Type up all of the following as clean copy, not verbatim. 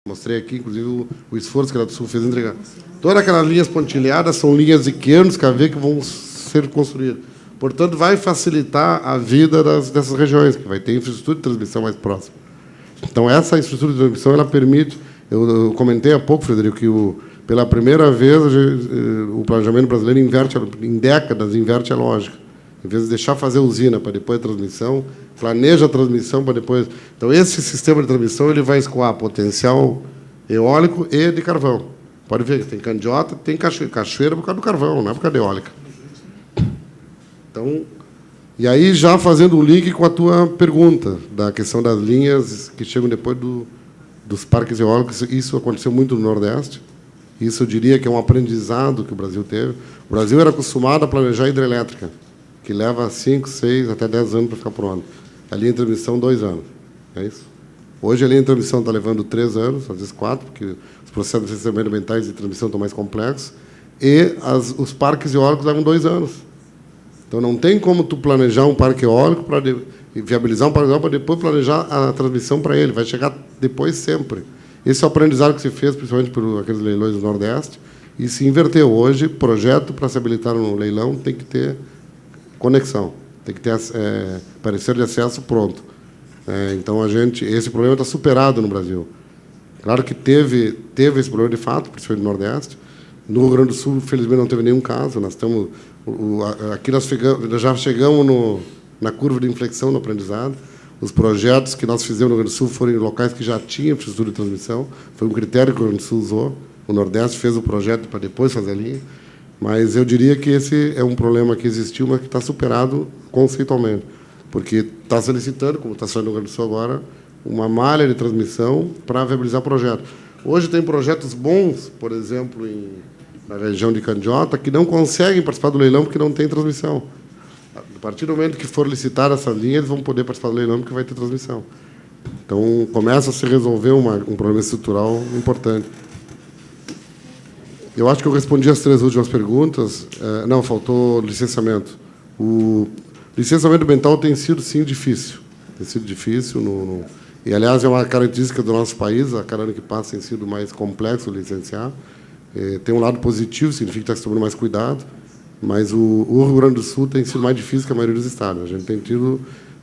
Mostrei aqui, inclusive, o esforço que a Sul fez em entregar. Todas aquelas linhas pontilhadas são linhas de 500 kV que vão ser construídas. Portanto, vai facilitar a vida dessas regiões, que vai ter infraestrutura de transmissão mais próxima. Então, essa infraestrutura de transmissão, ela permite... Eu comentei há pouco, Frederico, que pela primeira vez o planejamento brasileiro inverte, em décadas, inverte a lógica. Em vez de deixar fazer usina para depois a transmissão, planeja a transmissão para depois... Então, esse sistema de transmissão ele vai escoar potencial eólico e de carvão. Pode ver que tem candiota, tem cachoeira por causa do carvão, não é por causa da eólica. Então, e aí, já fazendo um link com a tua pergunta, da questão das linhas que chegam depois dos parques eólicos, isso aconteceu muito no Nordeste. Isso eu diria que é um aprendizado que o Brasil teve. O Brasil era acostumado a planejar hidrelétrica, que leva 5, 6, até 10 anos para ficar pronto. A linha de transmissão, 2 anos. É isso? Hoje, a linha de transmissão está levando 3 anos, às vezes 4, porque os processos de licenciamento ambientais de transmissão estão mais complexos, e os parques eólicos levam 2 anos. Então, não tem como tu planejar um parque eólico para viabilizar um parque eólico para depois planejar a transmissão para ele. Vai chegar depois sempre. Esse é o aprendizado que se fez, principalmente por aqueles leilões do Nordeste, e se inverteu. Hoje, projeto para se habilitar no leilão tem que ter conexão, tem que ter parecer de acesso pronto. Então, esse problema está superado no Brasil. Claro que teve esse problema de fato, principalmente no Nordeste. No Rio Grande do Sul, felizmente, não teve nenhum caso. Aqui nós já chegamos na curva de inflexão no aprendizado. Os projetos que nós fizemos no Rio Grande do Sul foram em locais que já tinham infraestrutura de transmissão. Foi um critério que o Rio Grande do Sul usou. O Nordeste fez o projeto para depois fazer a linha. Mas eu diria que esse é um problema que existiu, mas que está superado conceitualmente. Porque está solicitando, como está sendo no Rio Grande do Sul agora, uma malha de transmissão para viabilizar o projeto. Hoje tem projetos bons, por exemplo, na região de Candiota, que não conseguem participar do leilão porque não tem transmissão. A partir do momento que for licitar essa linha, eles vão poder participar do leilão porque vai ter transmissão. Então, começa a se resolver um problema estrutural importante. Eu acho que eu respondi as 3 últimas perguntas. Não, faltou licenciamento. O licenciamento ambiental tem sido, sim, difícil. Tem sido difícil. E, aliás, é uma característica do nosso país. A cada ano que passa tem sido mais complexo licenciar. Tem um lado positivo, significa que está se tomando mais cuidado. Mas o Rio Grande do Sul tem sido mais difícil que a maioria dos estados. A gente tem tido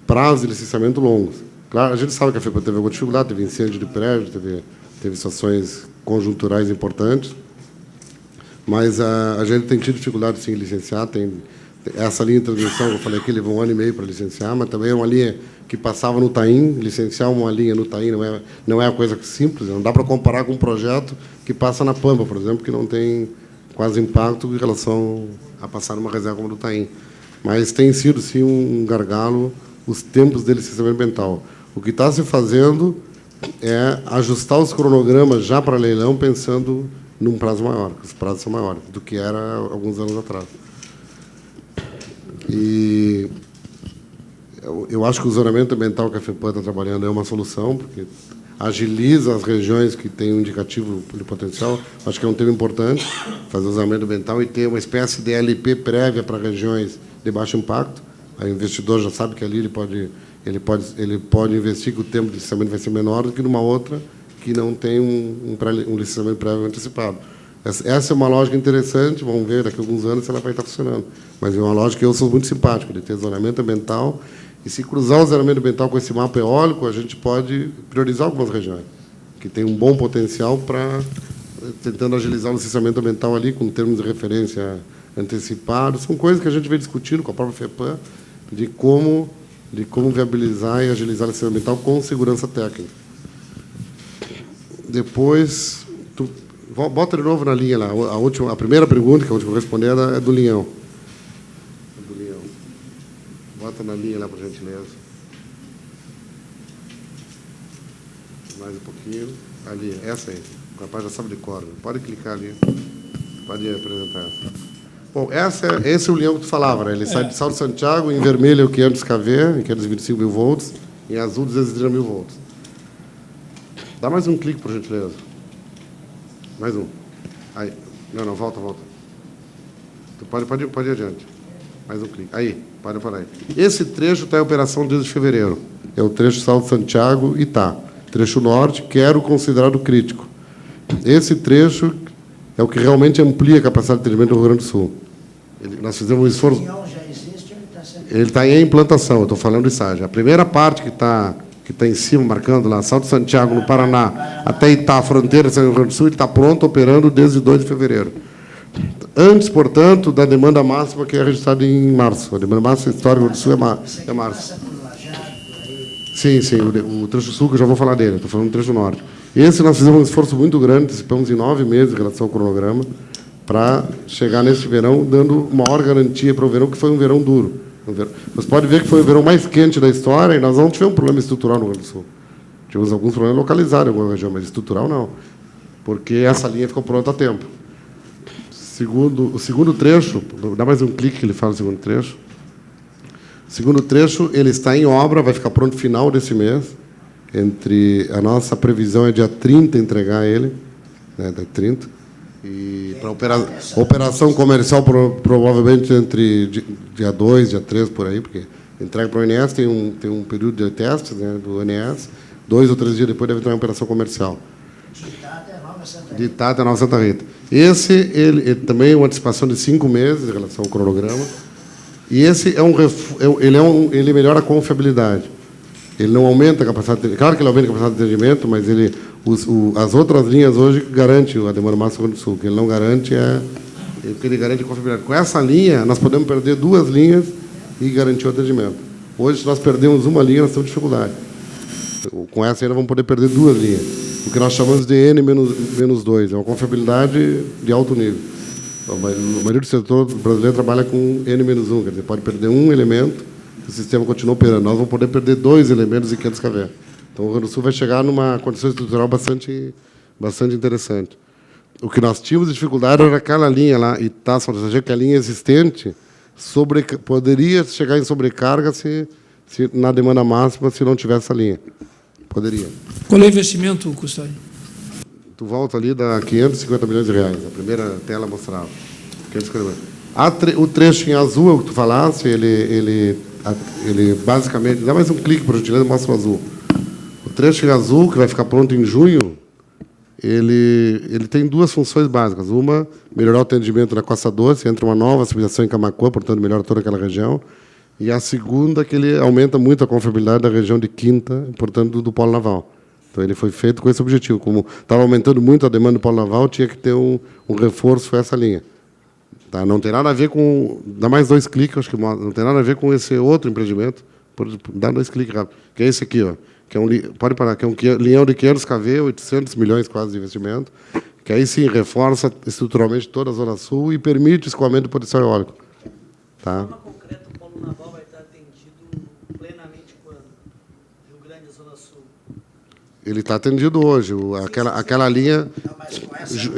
prazos de licenciamento longos. Claro, a gente sabe que a FEPA teve alguma dificuldade, teve incêndio de prédio, teve situações conjunturais importantes, mas a gente tem tido dificuldade, sim, em licenciar. Essa linha de transmissão, eu falei aqui, levou 1 ano e meio para licenciar, mas também é uma linha que passava no Taim. Licenciar uma linha no Taim não é uma coisa simples, não dá para comparar com um projeto que passa na Pampa, por exemplo, que não tem quase impacto em relação a passar numa reserva como a do Taim. Mas tem sido, sim, um gargalo os tempos de licenciamento ambiental. O que está se fazendo é ajustar os cronogramas já para leilão, pensando num prazo maior, que os prazos são maiores do que era alguns anos atrás. E eu acho que o zonamento ambiental que a FEPAM está trabalhando é uma solução, porque agiliza as regiões que têm um indicativo de potencial. Acho que é um tema importante, fazer o zonamento ambiental e ter uma espécie de LP prévia para regiões de baixo impacto. O investidor já sabe que ali ele pode investir, que o tempo de licenciamento vai ser menor do que numa outra que não tem um licenciamento prévio antecipado. Essa é uma lógica interessante, vamos ver daqui a alguns anos se ela vai estar funcionando. Mas é uma lógica que eu sou muito simpático, de ter zonamento ambiental. E se cruzar o zonamento ambiental com esse mapa eólico, a gente pode priorizar algumas regiões, que tem um bom potencial para, tentando agilizar o licenciamento ambiental ali, com termos de referência antecipados. São coisas que a gente vem discutindo com a própria FEPAM, de como viabilizar e agilizar o licenciamento ambiental com segurança técnica. Depois, bota de novo na linha lá. A primeira pergunta, que é a última que eu vou responder, é do Linhão. Bota na linha lá, por gentileza. Mais um pouquinho. Ali, essa aí. O rapaz já sabe de cor. Pode clicar ali. Pode apresentar essa. Bom, esse é o Leão que tu falava, né? Ele sai de Sal de Santiago, em vermelho é o 500 kV, em 525 mil volts, em azul 230 mil volts. Dá mais um clique, por gentileza. Mais um. Aí. Não, volta. Tu pode ir adiante. Mais um clique. Aí, pode parar aí. Esse trecho está em operação desde fevereiro. É o trecho Sal de Santiago e Itá. trecho norte, que era o considerado crítico. Esse trecho é o que realmente amplia a capacidade de atendimento do Rio Grande do Sul. Nós fizemos um esforço... Ele está em implantação, eu estou falando de estágio. A primeira parte que está em cima, marcando lá, Salto Santiago, no Paraná, até Itá, fronteira do Rio Grande do Sul, ele está pronto, operando desde 2 de fevereiro. Antes, portanto, da demanda máxima que é registrada em março. A demanda máxima histórica do Sul é março. Sim, o trecho sul, que eu já vou falar dele, estou falando do trecho norte. Esse nós fizemos um esforço muito grande, antecipamos em 9 meses em relação ao cronograma, para chegar nesse verão, dando maior garantia para o verão, que foi um verão duro. Você pode ver que foi o verão mais quente da história e nós não tivemos um problema estrutural no Rio Grande do Sul. Tivemos alguns problemas localizados em alguma região, mas estrutural não, porque essa linha ficou pronta a tempo. O segundo trecho, dá mais um clique que ele fala o segundo trecho. O segundo trecho, ele está em obra, vai ficar pronto no final desse mês. A nossa previsão é dia 30 entregar ele, né, dia 30. E para operação comercial, provavelmente entre dia 2, dia 3, por aí, porque entrega para o ONS, tem um período de testes, né, do ONS, 2 ou 3 dias depois deve entrar em operação comercial. De Itata a Nova Santa Rita. Esse, ele também é uma antecipação de 5 meses em relação ao cronograma. E esse ele melhora a confiabilidade. Ele não aumenta a capacidade... Claro que ele aumenta a capacidade de atendimento, mas as outras linhas hoje garantem a demanda máxima do Rio Grande do Sul. O que ele não garante o que ele garante a confiabilidade. Com essa linha, nós podemos perder 2 linhas e garantir o atendimento. Hoje, se nós perdemos uma linha, nós temos dificuldade. Com essa ainda vamos poder perder 2 linhas. O que nós chamamos de N-2. É uma confiabilidade de alto nível. A maioria do setor brasileiro trabalha com N-1, quer dizer, pode perder um elemento e o sistema continua operando. Nós vamos poder perder 2 elementos em 500 kV. Então, o Rio Grande do Sul vai chegar numa condição estrutural bastante interessante. O que nós tínhamos de dificuldade era aquela linha lá, Itá, São Francisco, que a linha existente poderia chegar em sobrecarga na demanda máxima se não tivesse essa linha. Poderia. Qual é o investimento, Custódio? Tu volta ali, dá 550 milhões de reais. A primeira tela mostrava. O trecho em azul, é o que tu falasse, ele basicamente... Dá mais um clique, por gentileza, mostra o azul. O trecho em azul, que vai ficar pronto em junho, ele tem 2 funções básicas. Uma, melhorar o atendimento na Costa Doce, entra uma nova civilização em Camaquã, portanto, melhora toda aquela região. E a segunda, que ele aumenta muito a confiabilidade da região de Quinta, portanto, do polo naval. Então, ele foi feito com esse objetivo. Como estava aumentando muito a demanda do polo naval, tinha que ter um reforço para essa linha. Tá? Não tem nada a ver com... Dá mais 2 cliques, acho que não tem nada a ver com esse outro empreendimento. Dá 2 cliques rápido. Que é esse aqui, ó. Que é pode parar, que é um linhão de 500 kV, 800 milhões quase de investimento, que aí sim reforça estruturalmente toda a Zona Sul e permite o escoamento do potencial eólico. Tá? De forma concreta, o polo naval vai estar atendido plenamente quando? Rio Grande e Zona Sul. Ele está atendido hoje. Aquela linha...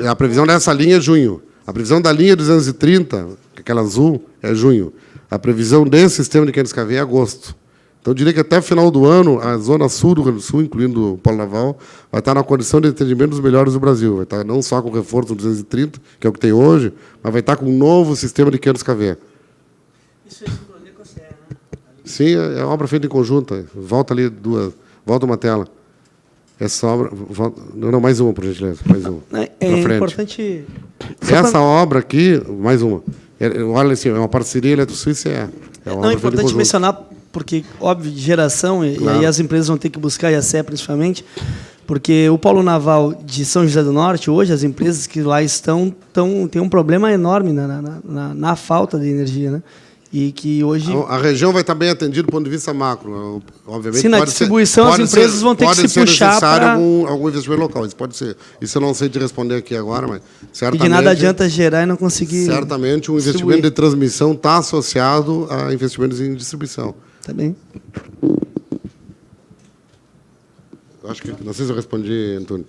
A previsão dessa linha é junho. A previsão da linha 230, aquela azul, é junho. A previsão desse sistema de 500 kV é agosto. Então, eu diria que até o final do ano, a Zona Sul do Rio Grande do Sul, incluindo o Polo Naval, vai estar na condição de atendimento dos melhores do Brasil. Vai estar não só com o reforço do 230, que é o que tem hoje, mas vai estar com um novo sistema de 500 kV. Isso é sincronia com a Serra, né? Sim, é obra feita em conjunto. Volta ali volta uma tela. Essa obra... Não, mais uma, por gentileza. Mais uma. É importante... Essa obra aqui, mais uma. Olha assim, é uma parceria Eletrosul e CE. É importante mencionar, porque, óbvio, geração, claro. E aí as empresas vão ter que buscar, e a CE principalmente, porque o Polo Naval de São José do Norte, hoje, as empresas que lá estão têm um problema enorme na falta de energia, né? E que hoje... A região vai estar bem atendida do ponto de vista macro. Obviamente, sim, na distribuição as empresas vão ter que se puxar para... algum investimento local. Isso pode ser. Isso eu não sei te responder aqui agora, mas certamente... E de nada adianta gerar e não conseguir... Certamente, um investimento de transmissão está associado a investimentos em distribuição. Tá bem. Acho que... Não sei se eu respondi, Antônio.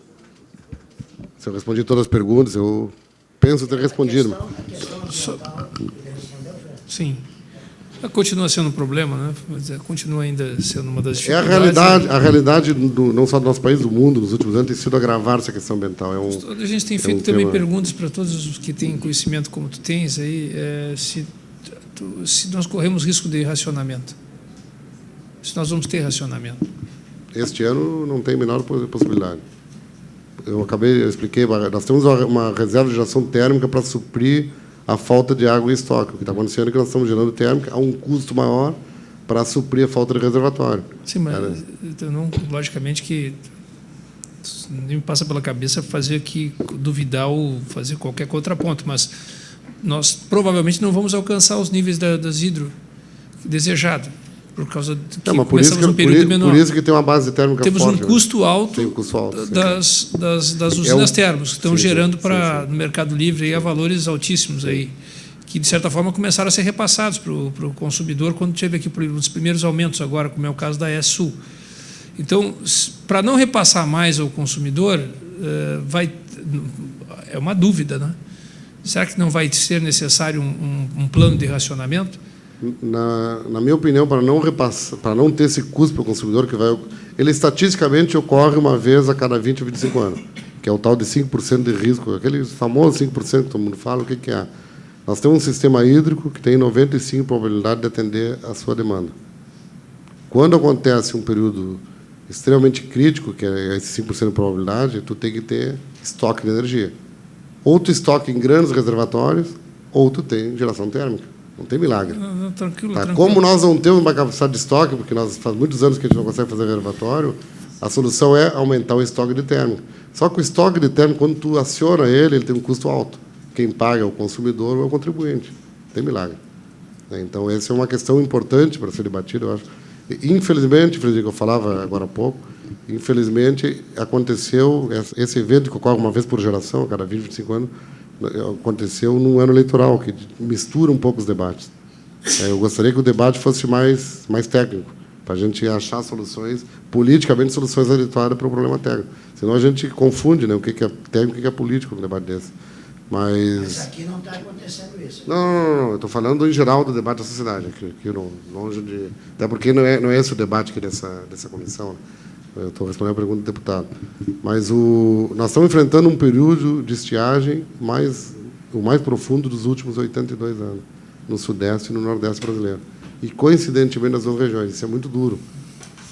Se eu respondi todas as perguntas, eu penso ter respondido. Sim. Continua sendo um problema, né? Mas continua ainda sendo uma das dificuldades. A realidade não só do nosso país, do mundo, nos últimos anos, tem sido agravar essa questão ambiental. A gente tem feito também perguntas para todos os que têm conhecimento como tu tens aí, se nós corremos risco de racionamento. Se nós vamos ter racionamento. Este ano não tem a menor possibilidade. Eu expliquei, nós temos uma reserva de geração térmica para suprir a falta de água em estoque. O que está acontecendo é que nós estamos gerando térmica a um custo maior para suprir a falta de reservatório. Sim, mas logicamente que nem me passa pela cabeça duvidar ou fazer qualquer contraponto, mas nós provavelmente não vamos alcançar os níveis das hidro desejado, por causa de que começamos um período menor. Por isso que tem uma base térmica Temos forte. Um custo alto, tem um custo alto das usinas térmicas, que estão gerando no Mercado Livre aí, a valores altíssimos, aí, que, de certa forma, começaram a ser repassados para o consumidor quando teve aqui os primeiros aumentos agora, como é o caso da ESSU. Então, para não repassar mais ao consumidor, é uma dúvida, né? Será que não vai ser necessário um plano de racionamento? Na minha opinião, para não ter esse custo para o consumidor, ele estatisticamente ocorre uma vez a cada 20 ou 25 anos, que é o tal de 5% de risco, aquele famoso 5% que todo mundo fala, o que é? Nós temos um sistema hídrico que tem 95% de probabilidade de atender a sua demanda. Quando acontece um período extremamente crítico, que é esse 5% de probabilidade, tu tem que ter estoque de energia. Ou tu estoque em grandes reservatórios, ou tu tem geração térmica. Não tem milagre. Tranquilo. Como nós não temos uma capacidade de estoque, porque faz muitos anos que a gente não consegue fazer reservatório, a solução é aumentar o estoque de térmica. Só que o estoque de térmica, quando tu aciona ele tem um custo alto. Quem paga é o consumidor ou é o contribuinte. Não tem milagre. Então, essa é uma questão importante para ser debatida, eu acho. Infelizmente, Frederico, eu falava agora há pouco, infelizmente, aconteceu, esse evento que ocorre uma vez por geração, a cada 20, 25 anos, aconteceu num ano eleitoral, que mistura um pouco os debates. Eu gostaria que o debate fosse mais técnico, para a gente achar soluções, politicamente, soluções adequadas para o problema técnico. Senão a gente confunde, né, o que é técnico e o que é político no debate desse. Mas aqui não está acontecendo isso. Não. Eu estou falando em geral do debate da sociedade. Longe de... Até porque não é esse o debate aqui dessa comissão. Eu estou respondendo a pergunta do deputado. Mas nós estamos enfrentando um período de estiagem o mais profundo dos últimos 82 anos, no Sudeste e no Nordeste brasileiro. E, coincidentemente, nas duas regiões. Isso é muito duro.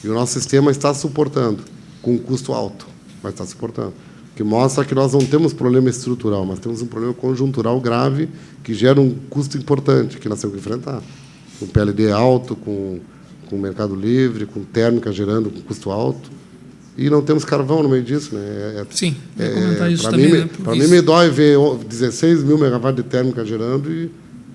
E o nosso sistema está suportando, com um custo alto, mas está suportando. Que mostra que nós não temos problema estrutural, mas temos um problema conjuntural grave que gera um custo importante, que nós temos que enfrentar. Com PLD alto, com o Mercado Livre, com térmica gerando com custo alto. E não temos carvão no meio disso. Né? Sim, vou comentar isso também. Para mim, me dói ver 16 mil megawatts de térmica gerando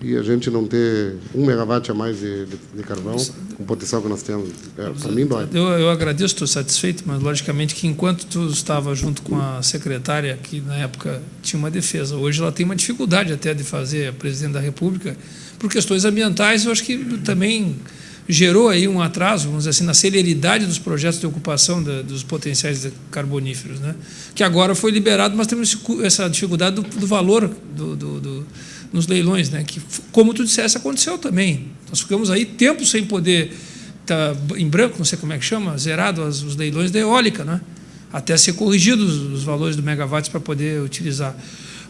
e a gente não ter 1 megawatt a mais de carvão, com o potencial que nós temos. Para mim, dói. Eu agradeço, estou satisfeito, mas, logicamente, que enquanto tu estava junto com a secretária, que, na época, tinha uma defesa, hoje ela tem uma dificuldade até de fazer a presidente da República, por questões ambientais, eu acho que também gerou aí um atraso, vamos dizer assim, na celeridade dos projetos de ocupação dos potenciais carboníferos, né? Que agora foi liberado, mas temos essa dificuldade do valor nos leilões, né? Que, como tu disseste, aconteceu também. Nós ficamos aí tempo sem poder estar em branco, não sei como é que chama, zerado os leilões da eólica, né? Até ser corrigidos os valores do megawatts para poder utilizar.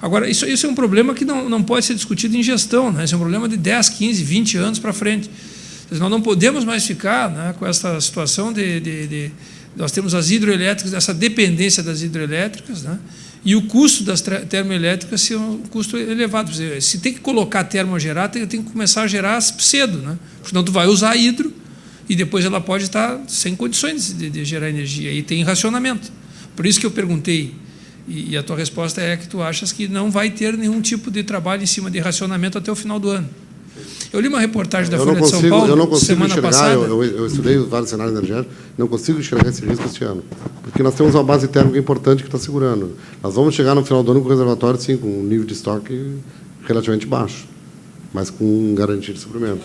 Agora, isso é um problema que não pode ser discutido em gestão, né? Isso é um problema de 10, 15, 20 anos para frente. Nós não podemos mais ficar, né, com essa situação nós temos as hidroelétricas, essa dependência das hidroelétricas, né, e o custo das termoelétricas ser um custo elevado. Se tem que colocar termo a gerar, tem que começar a gerar cedo, né, senão tu vai usar hidro e depois ela pode estar sem condições de gerar energia, e tem racionamento. Por isso que eu perguntei, e a tua resposta é que tu achas que não vai ter nenhum tipo de trabalho em cima de racionamento até o final do ano. Eu li uma reportagem da Folha de São Paulo, semana passada. Eu estudei vários cenários energéticos, não consigo enxergar esse risco este ano, porque nós temos uma base térmica importante que está segurando. Nós vamos chegar no final do ano com o reservatório, sim, com um nível de estoque relativamente baixo, mas com garantia de suprimento.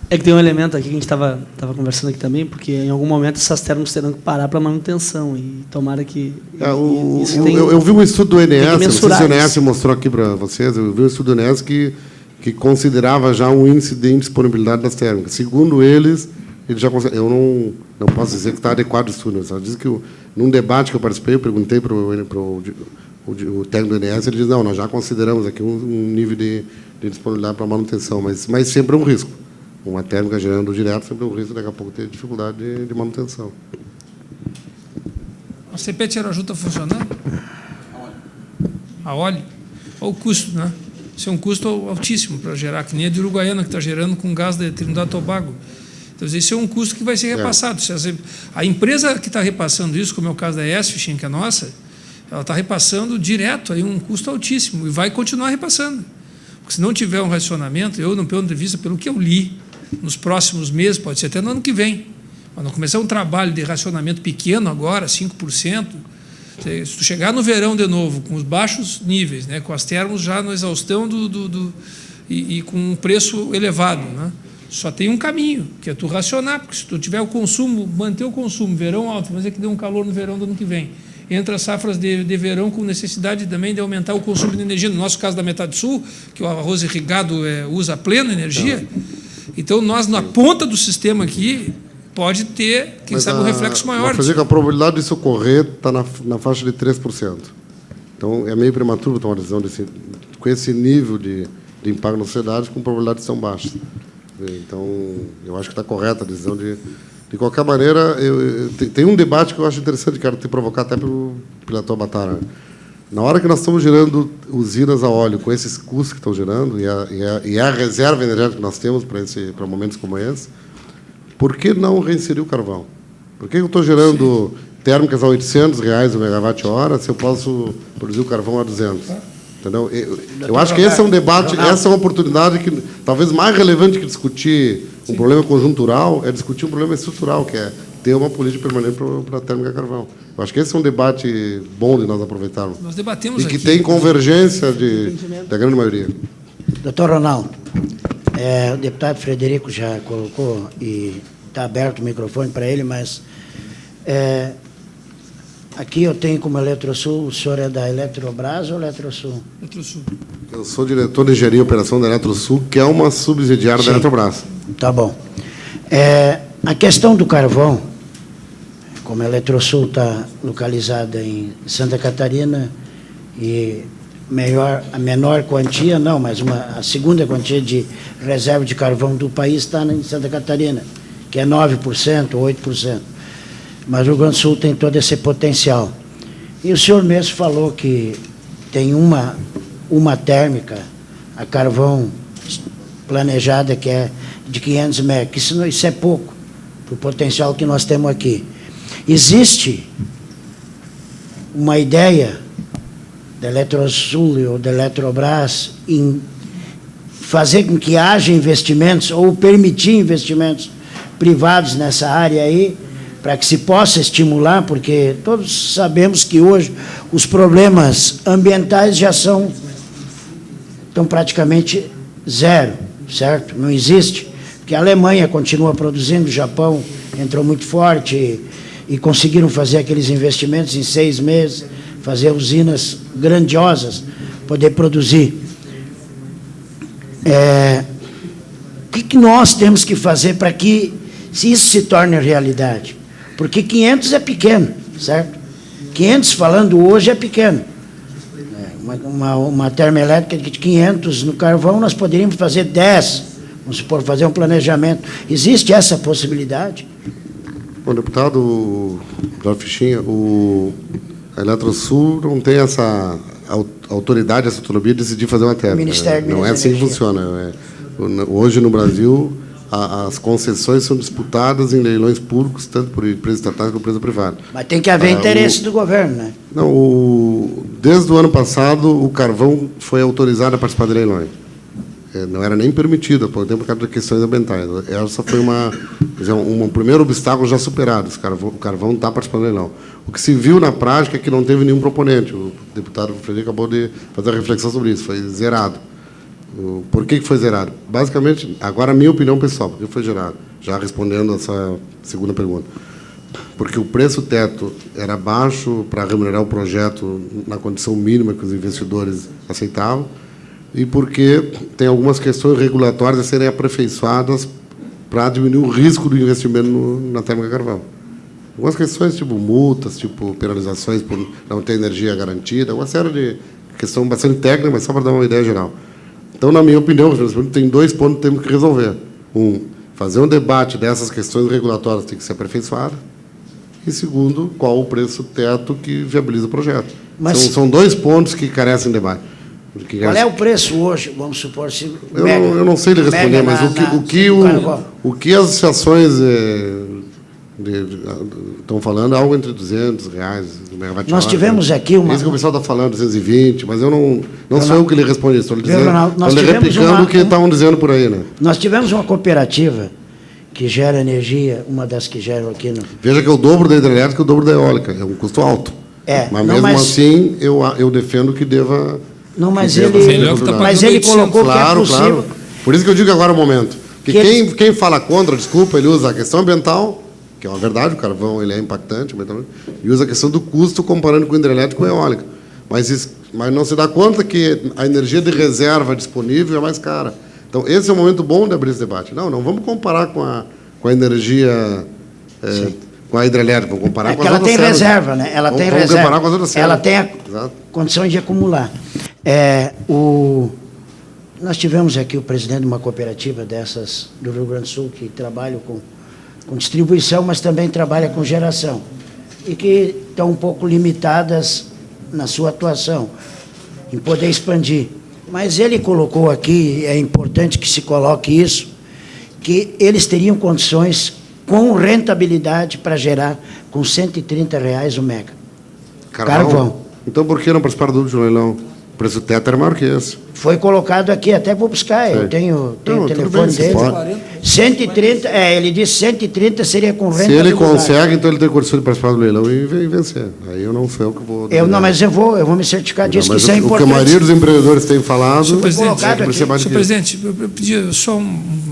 É que tem um elemento aqui que a gente estava conversando aqui também, porque em algum momento essas termos terão que parar para manutenção, e tomara que... Eu vi um estudo do ENS, não sei se o ENS mostrou aqui para vocês, eu vi um estudo do ENS que considerava já um índice de indisponibilidade das térmicas. Segundo eles já eu não posso dizer que está adequado o estudo. Só diz que num debate que eu participei, eu perguntei para o técnico do INS, ele diz, não, nós já consideramos aqui um nível de disponibilidade para manutenção, mas sempre é um risco. uma térmica gerando direto, sempre um risco daqui a pouco ter dificuldade de manutenção. A CPET Araju está funcionando? A óleo? Olha o custo, né? Isso é um custo altíssimo para gerar, que nem a de Uruguaiana, que está gerando com gás de Trinidad e Tobago. Então, isso é um custo que vai ser repassado. A empresa que está repassando isso, como é o caso da Esfishing, que é nossa, ela está repassando direto aí um custo altíssimo e vai continuar repassando. Porque se não tiver um racionamento, eu, no ponto de vista, pelo que eu li, nos próximos meses, pode ser até no ano que vem, quando começar um trabalho de racionamento pequeno agora, 5%, se tu chegar no verão de novo, com os baixos níveis, né, com as termos já na exaustão e com um preço elevado, né, só tem um caminho, que é tu racionar, porque se tu tiver o consumo, manter o consumo, verão alto, mas é que dê um calor no verão do ano que vem. Entra safras de verão com necessidade também de aumentar o consumo de energia. No nosso caso da metade sul, que o arroz irrigado usa plena energia, então nós, na ponta do sistema aqui, pode ter, quem sabe, um reflexo maior. Fazer que a probabilidade disso ocorrer está na faixa de 3%. Então, é meio prematuro tomar uma decisão com esse nível de impacto na sociedade, com probabilidades tão baixas. Então, eu acho que está correta a decisão de qualquer maneira. Tem um debate que eu acho interessante, quero te provocar até pela tua batalha. Na hora que nós estamos gerando usinas a óleo com esses custos que estão gerando, e a reserva energética que nós temos para momentos como esse, por que não reinserir o carvão? Por que eu estou gerando térmicas a R$800 o megawatt-hora se eu posso produzir o carvão a 200? Entendeu? Eu acho que esse é um debate, essa é uma oportunidade que talvez mais relevante que discutir um problema conjuntural é discutir um problema estrutural, que é ter uma política permanente para a térmica a carvão. Eu acho que esse é um debate bom de nós aproveitarmos. Nós debatemos e que aqui, tem convergência da grande maioria. Doutor Ronaldo, o deputado Frederico já colocou e está aberto o microfone para ele, mas aqui eu tenho como Eletrosul, o senhor é da Eletrobras ou Eletrosul? Eletrosul. Eu sou diretor de engenharia e operação da Eletrosul, que é uma subsidiária da Eletrobras. Tá bom. A questão do carvão, como a Eletrosul está localizada em Santa Catarina e a menor quantia, não, mas a segunda quantia de reserva de carvão do país está em Santa Catarina, que é 9%, 8%. Mas o Rio Grande do Sul tem todo esse potencial. E o senhor mesmo falou que tem uma térmica a carvão planejada que é de 500 MW. Isso é pouco para o potencial que nós temos aqui. Existe uma ideia da Eletrosul ou da Eletrobras em fazer com que haja investimentos ou permitir investimentos privados nessa área aí, para que se possa estimular, porque todos sabemos que hoje os problemas ambientais já estão praticamente zero, certo? Não existe, porque a Alemanha continua produzindo, o Japão entrou muito forte e conseguiram fazer aqueles investimentos em 6 meses, fazer usinas grandiosas, poder produzir. O que nós temos que fazer para que isso se torne realidade? Porque 500 é pequeno, certo? 500, falando hoje, é pequeno. Uma termoelétrica de 500 no carvão, nós poderíamos fazer 10, vamos supor, fazer um planejamento. Existe essa possibilidade? Bom, deputado Jorge Fichinha, a Eletrosul não tem essa autoridade, essa autonomia de decidir fazer uma térmica. Não é assim que funciona. Hoje, no Brasil, as concessões são disputadas em leilões públicos, tanto por empresas estatais como por empresa privada. Mas tem que haver interesse do governo, né? Não, desde o ano passado, o carvão foi autorizado a participar de leilões. Não era nem permitido, por exemplo, por causa de questões ambientais. Essa foi um primeiro obstáculo já superado. O carvão está participando do leilão. O que se viu na prática é que não teve nenhum proponente. O deputado Frederico acabou de fazer a reflexão sobre isso. Foi zerado. Por que foi zerado? Basicamente, agora a minha opinião pessoal, por que foi zerado? Já respondendo essa segunda pergunta. Porque o preço teto era baixo para remunerar o projeto na condição mínima que os investidores aceitavam, e porque tem algumas questões regulatórias a serem aperfeiçoadas para diminuir o risco do investimento na térmica carvão. Algumas questões, tipo multas, tipo penalizações por não ter energia garantida, uma série de questões bastante técnicas, mas só para dar uma ideia geral. Então, na minha opinião, tem 2 pontos que temos que resolver. fazer um debate dessas questões regulatórias tem que ser aperfeiçoado. E segundo, qual o preço teto que viabiliza o projeto. Mas são 2 pontos que carecem de debate. Qual é o preço hoje, vamos supor, se eu não sei lhe responder, mas o que as associações estão falando é algo entre R$200 o megawatt-hora. Nós tivemos aqui uma... Isso que o pessoal está falando, 220, mas eu não sou eu que lhe respondi, estou lhe replicando o que estavam dizendo por aí. Né? Nós tivemos uma cooperativa que gera energia, uma das que geram aqui no... Veja que é o dobro da hidrelétrica e o dobro da eólica, é um custo alto. Mas assim, eu defendo que deva... Não, mas ele colocou claro, que é possível. Claro. Por isso que eu digo agora é o momento. Porque quem fala contra, desculpa, ele usa a questão ambiental, que é uma verdade, o carvão ele é impactante, e usa a questão do custo comparando com o hidrelétrico e a eólica. Mas não se dá conta que a energia de reserva disponível é mais cara. Então, esse é o momento bom de abrir esse debate. Não vamos comparar com a energia... com a hidrelétrica, vamos comparar com as outras. Ela tem reserva, né? Ela tem reserva. Comparar com as outras ela tem a condição de acumular. Nós tivemos aqui o presidente de uma cooperativa dessas do Rio Grande do Sul que trabalha com distribuição, mas também trabalha com geração e que estão um pouco limitadas na sua atuação, em poder expandir. Mas ele colocou aqui, é importante que se coloque isso, que eles teriam condições com rentabilidade para gerar com R$130 o mega. Carvão. Então, por que não participar do último leilão? O preço teto era maior que esse. Foi colocado aqui, até vou buscar, eu tenho o telefone dele. 130, ele disse 130 seria com rentabilidade. Se ele consegue, então ele tem condição de participar do leilão e vencer. Aí eu não sei o que vou... Mas eu vou me certificar disso, que isso é importante. O que a maioria dos empreendedores tem falado... Senhor presidente, eu pedi só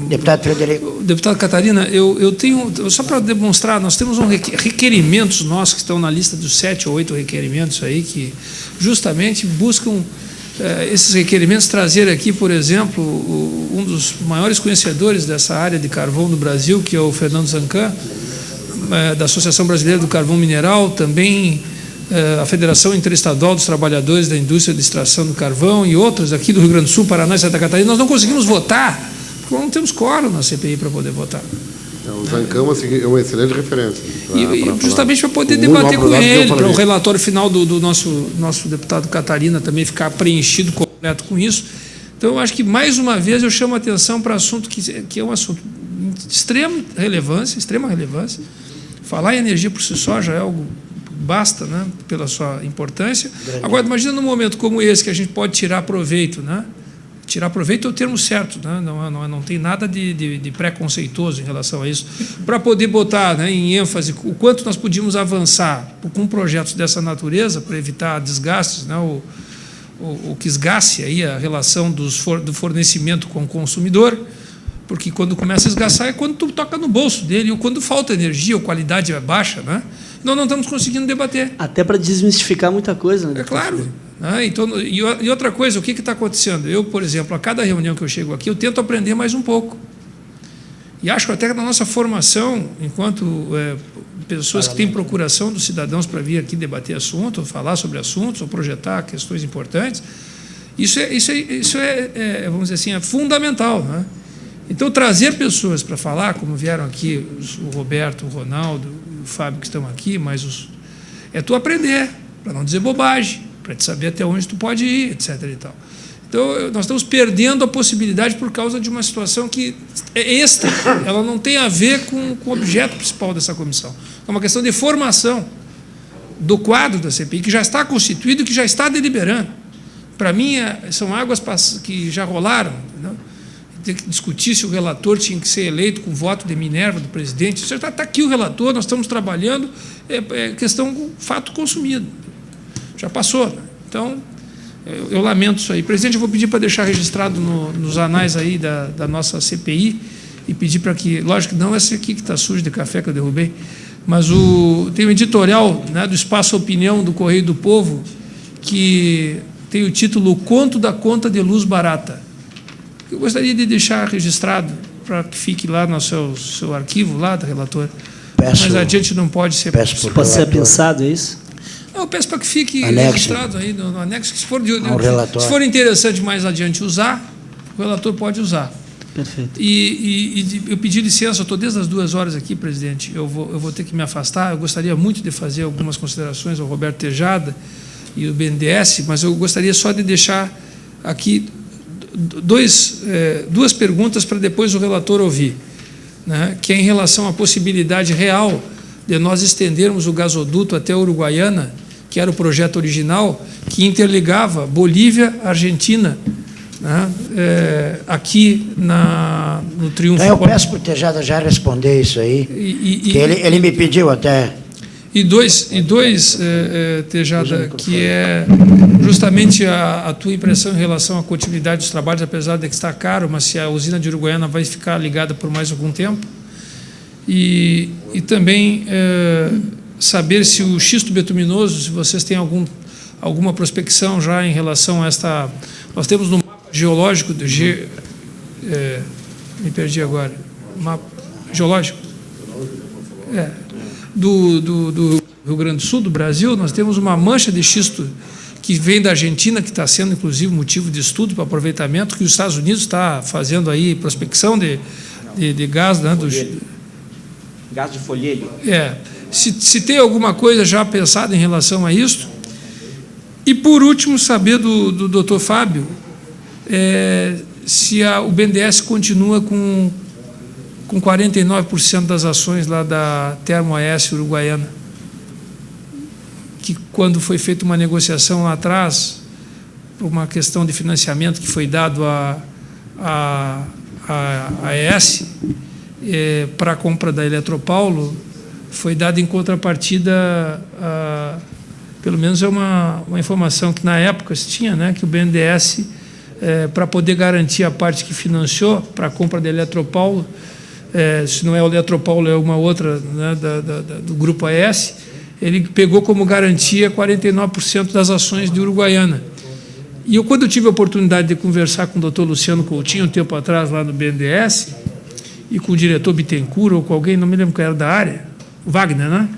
Deputado Frederico. Deputado Catarina, eu tenho... Só para demonstrar, nós temos requerimentos nossos que estão na lista dos 7 ou 8 requerimentos aí que justamente buscam esses requerimentos trazer aqui, por exemplo, um dos maiores conhecedores dessa área de carvão do Brasil, que é o Fernando Zancan, da Associação Brasileira do Carvão Mineral, também a Federação Interestadual dos Trabalhadores da Indústria de Extração do Carvão e outros aqui do Rio Grande do Sul, Paraná e Santa Catarina. Nós não conseguimos votar, porque não temos quórum na CPI para poder votar. O Zancan é uma excelente referência. Justamente para poder debater com ele, para o relatório final do nosso deputado Catarina também ficar preenchido completo com isso. Então, eu acho que, mais uma vez, eu chamo a atenção para assunto que é um assunto de extrema relevância. Falar em energia por si só já é algo basta, né, pela sua importância. Agora, imagina num momento como esse, que a gente pode tirar proveito, né? Tirar proveito é o termo certo, né? Não tem nada de preconceituoso em relação a isso, para poder botar, né, em ênfase o quanto nós podíamos avançar com projetos dessa natureza para evitar desgastes, né, o que esgace aí a relação do fornecimento com o consumidor, porque quando começa a esgaçar é quando tu toca no bolso dele, ou quando falta energia, ou qualidade é baixa, né? Nós não estamos conseguindo debater. Até para desmistificar muita coisa, né? É claro. Então, e outra coisa, o que está acontecendo? Eu, por exemplo, a cada reunião que eu chego aqui, eu tento aprender mais um pouco. E acho que até na nossa formação, enquanto pessoas que têm procuração dos cidadãos para vir aqui debater assuntos, ou falar sobre assuntos, ou projetar questões importantes, isso é vamos dizer assim, é fundamental, né? Então, trazer pessoas para falar, como vieram aqui o Roberto, o Ronaldo, o Fábio que estão aqui, mas é tu aprender, para não dizer bobagem, para te saber até onde tu pode ir, etc. e tal. Então, nós estamos perdendo a possibilidade por causa de uma situação que é extra, ela não tem a ver com o objeto principal dessa comissão. É uma questão de formação do quadro da CPI, que já está constituído e que já está deliberando. Para mim, são águas que já rolaram, entendeu? Tem que discutir se o relator tinha que ser eleito com voto de Minerva do presidente. Está aqui o relator, nós estamos trabalhando, é questão, fato consumido. Já passou. Então, eu lamento isso aí. Presidente, eu vou pedir para deixar registrado nos anais aí da nossa CPI e pedir para que, lógico que não é esse aqui que está sujo de café que eu derrubei, mas tem um editorial, né, do Espaço Opinião do Correio do Povo que tem o título O Conto da Conta de Luz Barata. Eu gostaria de deixar registrado para que fique lá no seu arquivo, lá do relator. Mais adiante não pode ser... Pode ser pensado, é isso? Não, eu peço para que fique registrado aí no anexo, que se for interessante mais adiante usar, o relator pode usar. Perfeito. E eu pedi licença, eu estou desde as 2 horas aqui, presidente, eu vou ter que me afastar. Eu gostaria muito de fazer algumas considerações ao Roberto Tejada e o BNDES, mas eu gostaria só de deixar aqui duas perguntas para depois o relator ouvir, né, que é em relação à possibilidade real de nós estendermos o gasoduto até a Uruguaiana, que era o projeto original, que interligava Bolívia, Argentina, né, aqui no Triunfo. Então eu peço para o Tejada já responder isso aí, que ele me pediu até. E dois, Tejada, que é justamente a tua impressão em relação à continuidade dos trabalhos, apesar de que está caro, mas se a usina de Uruguaiana vai ficar ligada por mais algum tempo. E também saber se o xisto betuminoso, se vocês têm alguma prospecção já em relação a esta... Nós temos no mapa geológico, me perdi agora, mapa geológico, do Rio Grande do Sul, do Brasil, nós temos uma mancha de xisto que vem da Argentina, que está sendo, inclusive, motivo de estudo para aproveitamento, que os Estados Unidos está fazendo aí prospecção de gás, né, gás de folhelho. Se tem alguma coisa já pensada em relação a isso. E, por último, saber do doutor Fábio se o BNDES continua com 49% das ações lá da Termoeste Uruguaiana, que quando foi feita uma negociação lá atrás, por uma questão de financiamento que foi dado à AES, para a compra da Eletropaulo, foi dado em contrapartida, pelo menos é uma informação que na época se tinha, né, que o BNDES, para poder garantir a parte que financiou para a compra da Eletropaulo, se não é o Eletropaulo, é uma outra, né, do Grupo AES, ele pegou como garantia 49% das ações de Uruguaiana. E quando eu tive a oportunidade de conversar com o doutor Luciano Coutinho, um tempo atrás, lá no BNDES, e com o diretor Bittencourt, ou com alguém, não me lembro qual era da área, o Wagner, né?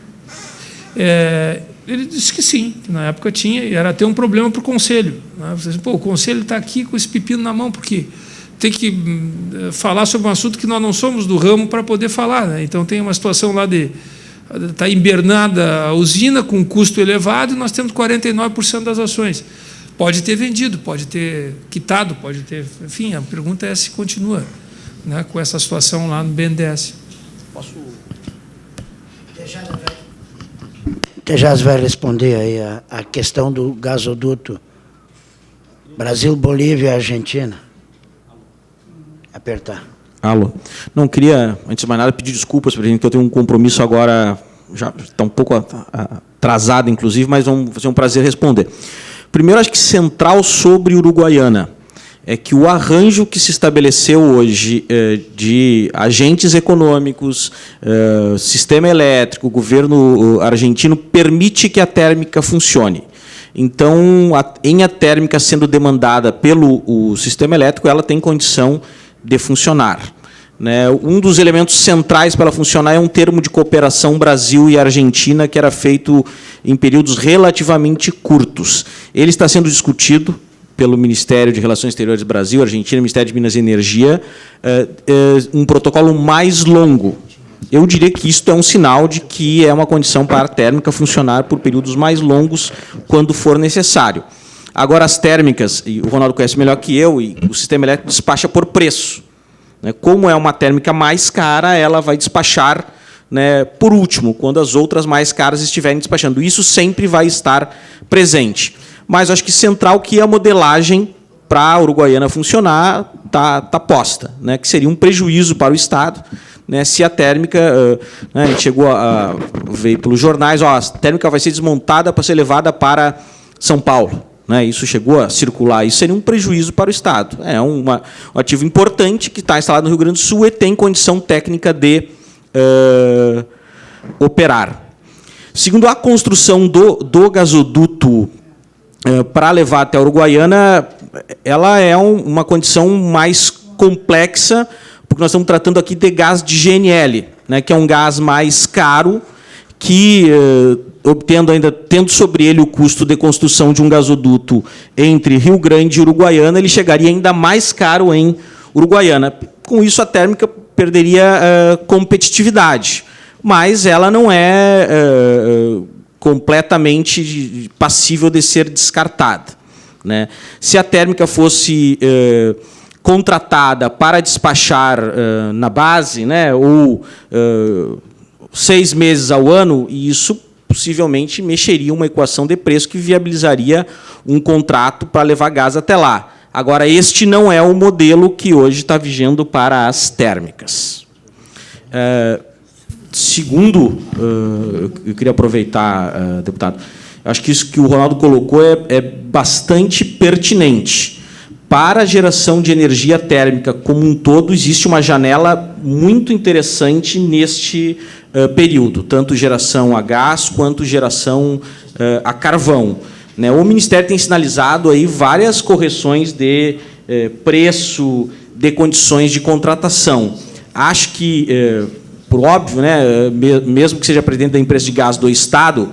Ele disse que sim, que na época tinha, e era até um problema para o Conselho. Né? O Conselho está aqui com esse pepino na mão, porque tem que falar sobre um assunto que nós não somos do ramo para poder falar. Né? Então, tem uma situação lá está embernada a usina com um custo elevado e nós temos 49% das ações. Pode ter vendido, pode ter quitado, pode ter... Enfim, a pergunta é se continua, né, com essa situação lá no BNDES. Posso... Tejada vai responder aí a questão do gasoduto Brasil, Bolívia, Argentina. Apertar. Alô. Não, queria, antes de mais nada, pedir desculpas, presidente, que eu tenho um compromisso agora, já está um pouco atrasado, inclusive, mas vai ser um prazer responder. Primeiro, acho que central sobre Uruguaiana é que o arranjo que se estabeleceu hoje de agentes econômicos, sistema elétrico, governo argentino, permite que a térmica funcione. Então, em a térmica sendo demandada pelo sistema elétrico, ela tem condição de funcionar. Né? Um dos elementos centrais para ela funcionar é um termo de cooperação Brasil e Argentina, que era feito em períodos relativamente curtos. Ele está sendo discutido pelo Ministério de Relações Exteriores do Brasil, Argentina, Ministério de Minas e Energia, um protocolo mais longo. Eu diria que isto é um sinal de que é uma condição para a térmica funcionar por períodos mais longos, quando for necessário. Agora, as térmicas, e o Ronaldo conhece melhor que eu, e o sistema elétrico despacha por preço. Como é uma térmica mais cara, ela vai despachar, né, por último, quando as outras mais caras estiverem despachando. Isso sempre vai estar presente. Mas acho que central que a modelagem para a Uruguaiana funcionar está posta, né, que seria um prejuízo para o Estado, né, se a térmica, né, a gente chegou veio pelos jornais, a térmica vai ser desmontada para ser levada para São Paulo. Né, isso chegou a circular, isso seria um prejuízo para o Estado. É um ativo importante que está instalado no Rio Grande do Sul e tem condição técnica de operar. Segundo, a construção do gasoduto para levar até a Uruguaiana, ela é uma condição mais complexa, porque nós estamos tratando aqui de gás de GNL, né, que é um gás mais caro, que, tendo sobre ele o custo de construção de um gasoduto entre Rio Grande e Uruguaiana, ele chegaria ainda mais caro em Uruguaiana. Com isso, a térmica perderia competitividade, mas ela não é completamente passível de ser descartada, né? Se a térmica fosse contratada para despachar na base, né, ou 6 meses ao ano, e isso possivelmente mexeria uma equação de preço que viabilizaria um contrato para levar gás até lá. Agora, este não é o modelo que hoje está vigendo para as térmicas. Segundo, eu queria aproveitar, deputado, acho que isso que o Ronaldo colocou é bastante pertinente. Para a geração de energia térmica como um todo, existe uma janela muito interessante neste período, tanto geração a gás quanto geração a carvão, né? O Ministério tem sinalizado aí várias correções de preço, de condições de contratação. Acho que, por óbvio, né, mesmo que seja presidente da empresa de gás do Estado,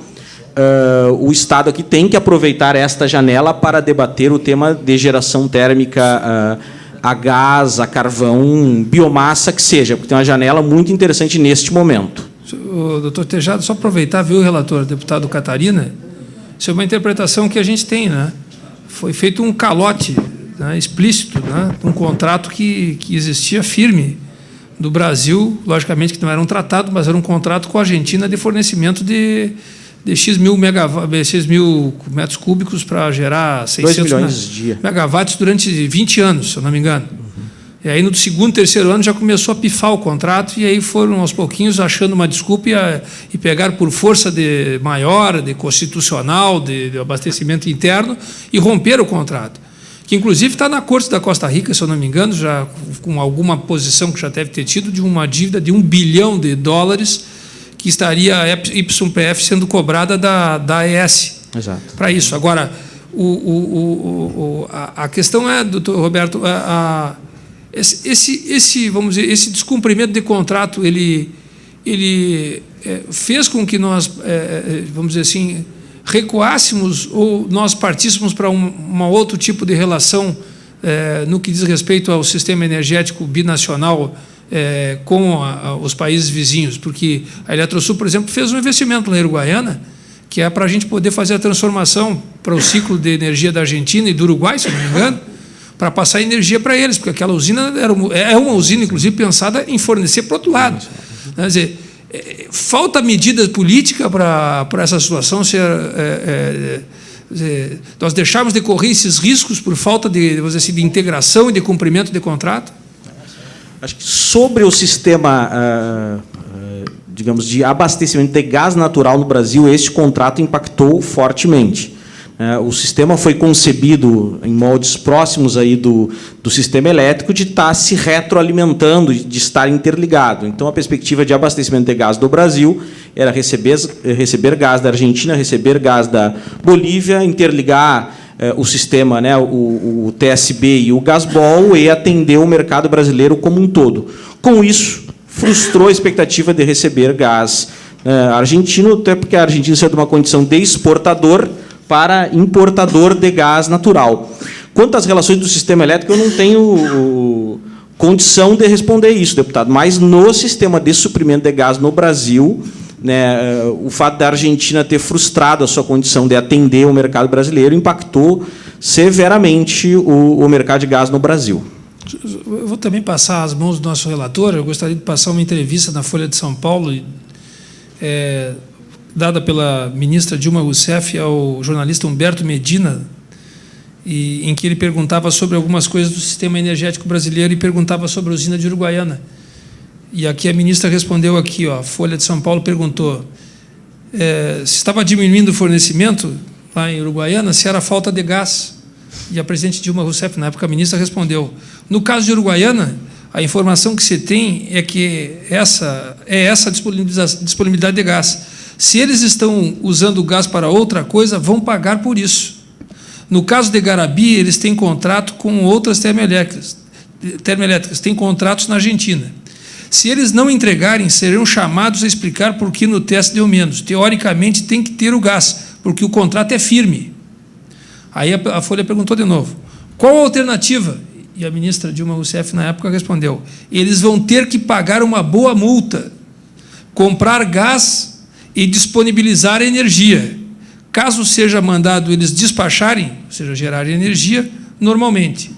o Estado aqui tem que aproveitar esta janela para debater o tema de geração térmica a gás, a carvão, biomassa, que seja, porque tem uma janela muito interessante neste momento. Doutor Tejado, só aproveitar, viu, relator, deputado Catarina, isso é uma interpretação que a gente tem, né? Foi feito um calote, né, explícito, né, um contrato que existia firme do Brasil, logicamente que não era um tratado, mas era um contrato com a Argentina de fornecimento de X mil metros cúbicos para gerar 600 megawatts durante 20 anos, se eu não me engano. E aí, no segundo, terceiro ano, já começou a pifar o contrato, e aí foram, aos pouquinhos, achando uma desculpa e pegaram por força maior, de constitucional, de abastecimento interno, e romperam o contrato. Que, inclusive, está na Corte da Costa Rica, se eu não me engano, já com alguma posição que já deve ter tido, de uma dívida de $1 bilhão que estaria a YPF sendo cobrada da AES. Exato. Para isso. Agora, a questão é, doutor Roberto, vamos dizer, esse descumprimento de contrato, ele fez com que nós, vamos dizer assim, recuássemos ou nós partíssemos para um outro tipo de relação no que diz respeito ao sistema energético binacional com os países vizinhos, porque a Eletrosul, por exemplo, fez um investimento na Uruguaiana, que é para a gente poder fazer a transformação para o ciclo de energia da Argentina e do Uruguai, se não me engano, para passar energia para eles, porque aquela usina é uma usina, inclusive, pensada em fornecer para o outro lado. Quer dizer, falta medida política para essa situação ser... nós deixarmos de correr esses riscos por falta de, vamos dizer assim, de integração e de cumprimento de contrato? Acho que sobre o sistema, digamos, de abastecimento de gás natural no Brasil, este contrato impactou fortemente. O sistema foi concebido em moldes próximos aí do sistema elétrico de estar se retroalimentando, de estar interligado. Então, a perspectiva de abastecimento de gás do Brasil era receber gás da Argentina, receber gás da Bolívia, interligar o sistema, né, o TSB e o Gasbol, e atender o mercado brasileiro como um todo. Com isso, frustrou a expectativa de receber gás argentino, até porque a Argentina saiu de uma condição de exportador para importador de gás natural. Quanto às relações do sistema elétrico, eu não tenho condição de responder isso, deputado, mas no sistema de suprimento de gás no Brasil, né, o fato da Argentina ter frustrado a sua condição de atender o mercado brasileiro impactou severamente o mercado de gás no Brasil. Eu vou também passar às mãos do nosso relator. Eu gostaria de passar uma entrevista na Folha de São Paulo, dada pela ministra Dilma Rousseff ao jornalista Humberto Medina, em que ele perguntava sobre algumas coisas do sistema energético brasileiro e perguntava sobre a usina de Uruguaiana. E aqui a ministra respondeu aqui, ó, a Folha de São Paulo perguntou se estava diminuindo o fornecimento lá em Uruguaiana, se era falta de gás. E a presidente Dilma Rousseff, na época, a ministra respondeu: no caso de Uruguaiana, a informação que se tem é que essa disponibilidade de gás. Se eles estão usando o gás para outra coisa, vão pagar por isso. No caso de Garabi, eles têm contrato com outras termoelétricas, têm contratos na Argentina. Se eles não entregarem, serão chamados a explicar por que no teste deu menos. Teoricamente, tem que ter o gás, porque o contrato é firme. Aí a Folha perguntou de novo: qual a alternativa? E a ministra Dilma Rousseff, na época, respondeu: eles vão ter que pagar uma boa multa, comprar gás e disponibilizar energia. Caso seja mandado eles despacharem, ou seja, gerarem energia, normalmente,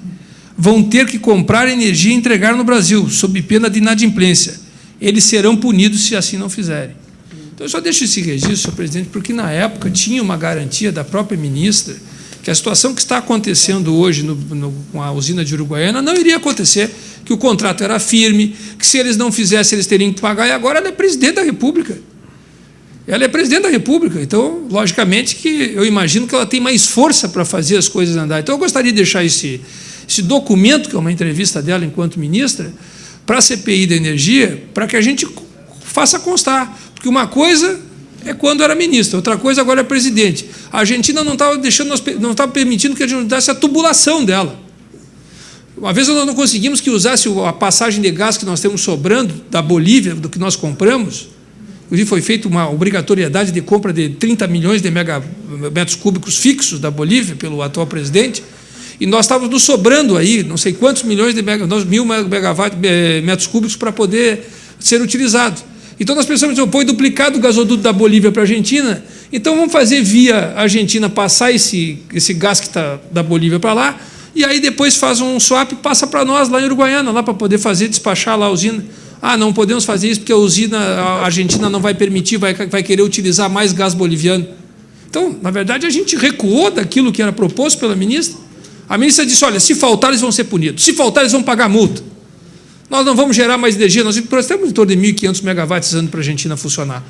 vão ter que comprar energia e entregar no Brasil, sob pena de inadimplência. Eles serão punidos se assim não fizerem. Então, eu só deixo esse registro, senhor presidente, porque, na época, tinha uma garantia da própria ministra que a situação que está acontecendo hoje com a usina de Uruguaiana não iria acontecer, que o contrato era firme, que, se eles não fizessem, eles teriam que pagar, e agora ela é presidente da República. Ela é presidente da República, então, logicamente, que eu imagino que ela tem mais força para fazer as coisas andar. Então, eu gostaria de deixar esse documento, que é uma entrevista dela enquanto ministra, para a CPI da energia, para que a gente faça constar. Porque uma coisa é quando era ministra, outra coisa agora é presidente. A Argentina não estava permitindo que a gente usasse a tubulação dela. Uma vez nós não conseguimos que usasse a passagem de gás que nós temos sobrando da Bolívia, do que nós compramos. Inclusive, foi feita uma obrigatoriedade de compra de 30 milhões de metros cúbicos fixos da Bolívia pelo atual presidente, e nós estávamos nos sobrando aí, não sei quantos milhões de metros cúbicos para poder ser utilizado. Então, nós pensamos, põe duplicado o gasoduto da Bolívia para a Argentina, então vamos fazer via Argentina passar esse gás que está da Bolívia para lá, e aí depois faz um swap e passa para nós lá em Uruguaiana, lá para poder despachar lá a usina. Não podemos fazer isso porque a Argentina não vai permitir, vai querer utilizar mais gás boliviano. Então, na verdade, a gente recuou daquilo que era proposto pela ministra. A ministra disse: olha, se faltar, eles vão ser punidos. Se faltar, eles vão pagar multa. Nós não vamos gerar mais energia. Nós temos em torno de 1.500 megawatts ano para a Argentina funcionar.